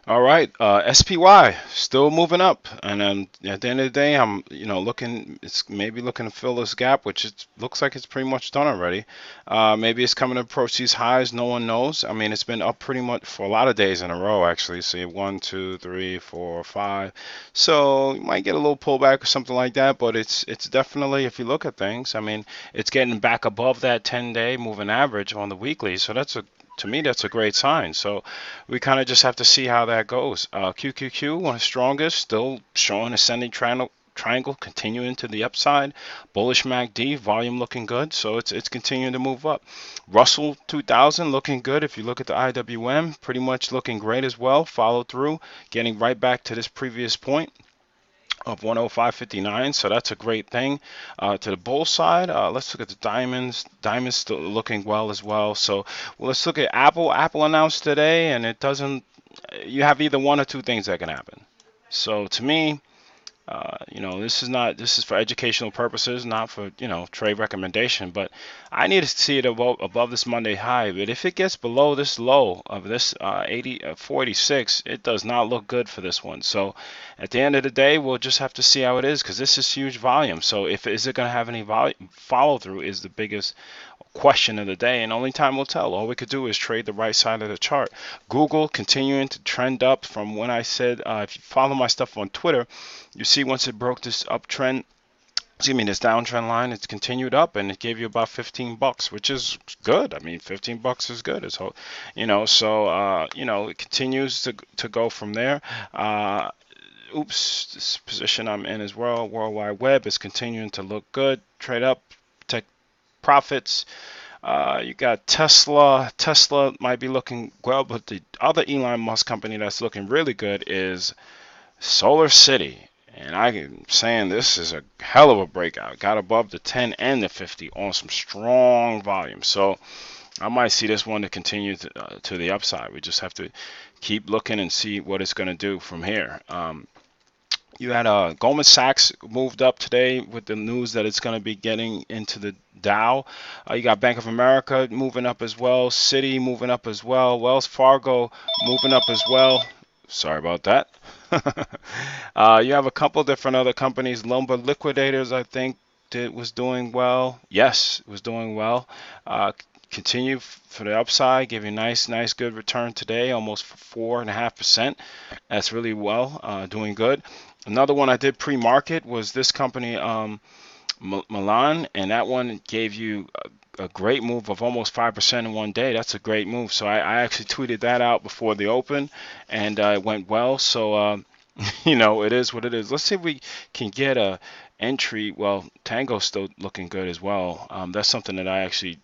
All right, SPY still moving up, and at the end of the day, I'm looking. It's maybe looking to fill this gap, which it looks like it's pretty much done already. Maybe it's coming to approach these highs. No one knows. I mean, it's been up pretty much for a lot of days in a row, actually. See, 1, 2, 3, 4, 5. So you might get a little pullback or something like that, but it's definitely, if you look at things, I mean, it's getting back above that 10-day moving average on the weekly. So to me, that's a great sign. So we kind of just have to see how that goes. QQQ, one of the strongest, still showing ascending triangle continuing to the upside. Bullish MACD, volume looking good, so it's continuing to move up. Russell 2000 looking good. If you look at the IWM, pretty much looking great as well. Follow through, getting right back to this previous point of 105.59, so that's a great thing. To the bull side, let's look at the diamonds. Diamonds still looking well as well. So let's look at Apple. Apple announced today, and it doesn't. You have either one or two things that can happen. So to me, this is for educational purposes, not for, trade recommendation. But I need to see it above this Monday high. But if it gets below this low of this 486, it does not look good for this one. So at the end of the day, we'll just have to see how it is, because this is huge volume. So is it going to have any follow through is the biggest question of the day, and only time will tell. All we could do is trade the right side of the chart. Google continuing to trend up from when I said, if you follow my stuff on Twitter, you see once it broke this uptrend, this downtrend line, it's continued up, and it gave you about 15 bucks, which is good. I mean, 15 bucks is good. It's, it continues to go from there. This position I'm in as well, World Wide Web, is continuing to look good. Trade up, take profits. You got Tesla. Tesla might be looking well, but the other Elon Musk company that's looking really good is Solar City. And I'm saying this is a hell of a breakout. Got above the 10 and the 50 on some strong volume. So I might see this one to continue to the upside. We just have to keep looking and see what it's going to do from here. You had Goldman Sachs moved up today with the news that it's going to be getting into the Dow. You got Bank of America moving up as well. Citi moving up as well. Wells Fargo moving up as well. Sorry about that. You have a couple different other companies. Lumber Liquidators, I think, was doing well. Yes, it was doing well. Continue for the upside, give you nice, good return today, almost 4.5%. That's really well, doing good. Another one I did pre-market was this company, Milan, and that one gave you a great move of almost 5% in one day. That's a great move. So I actually tweeted that out before the open, and it went well. So it is what it is. Let's see if we can get a entry. Well, Tango's still looking good as well. That's something that I actually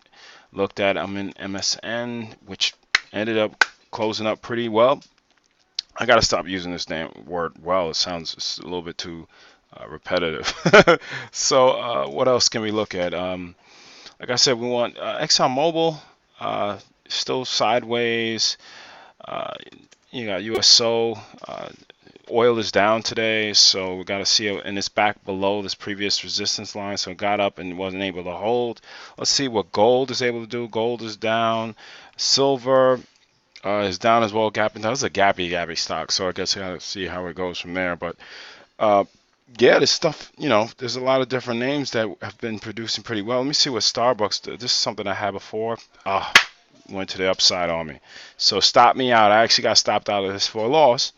looked at. I'm in MSN, which ended up closing up pretty well. I gotta stop using this damn word well. It sounds a little bit too repetitive. So what else can we look at? Like I said, we want ExxonMobil, still sideways. Uh, you got USO. Oil is down today, so we got to see it, and it's back below this previous resistance line, so it got up and wasn't able to hold. Let's see what gold is able to do. Gold is down. Silver is down as well. Gapping. That was a gappy stock, so I guess I got to see how it goes from there. But yeah, this stuff, there's a lot of different names that have been producing pretty well. Let me see what Starbucks did. This is something I had before. Went to the upside on me. So stop me out. I actually got stopped out of this for a loss.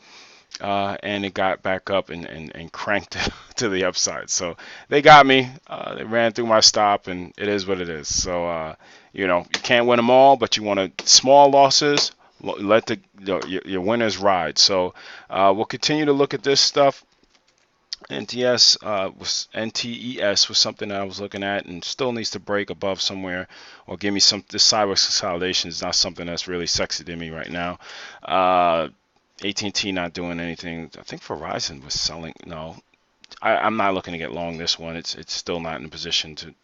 And it got back up and cranked to the upside. So they got me. They ran through my stop, and it is what it is. So, you can't win them all, but you want small losses. Let your winners ride. So we'll continue to look at this stuff. NTS NTES was something that I was looking at, and still needs to break above somewhere or give me some. This sideways consolidation is not something that's really sexy to me right now. AT&T not doing anything. I think Verizon was selling. No, I'm not looking to get long this one. It's still not in a position to,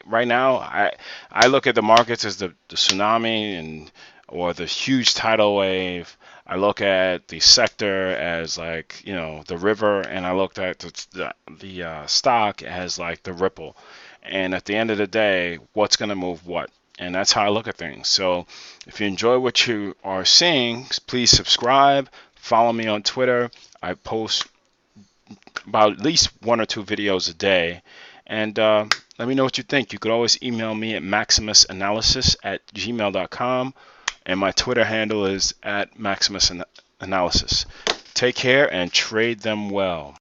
right now. I look at the markets as the tsunami or the huge tidal wave. I look at the sector as like, the river, and I looked at the stock as like the ripple. And at the end of the day, what's going to move what? And that's how I look at things. So if you enjoy what you are seeing, please subscribe, follow me on Twitter. I post about at least 1 or 2 videos a day. And let me know what you think. You could always email me at MaximusAnalysis@gmail.com. And my Twitter handle is @MaximusAnalysis. Take care and trade them well.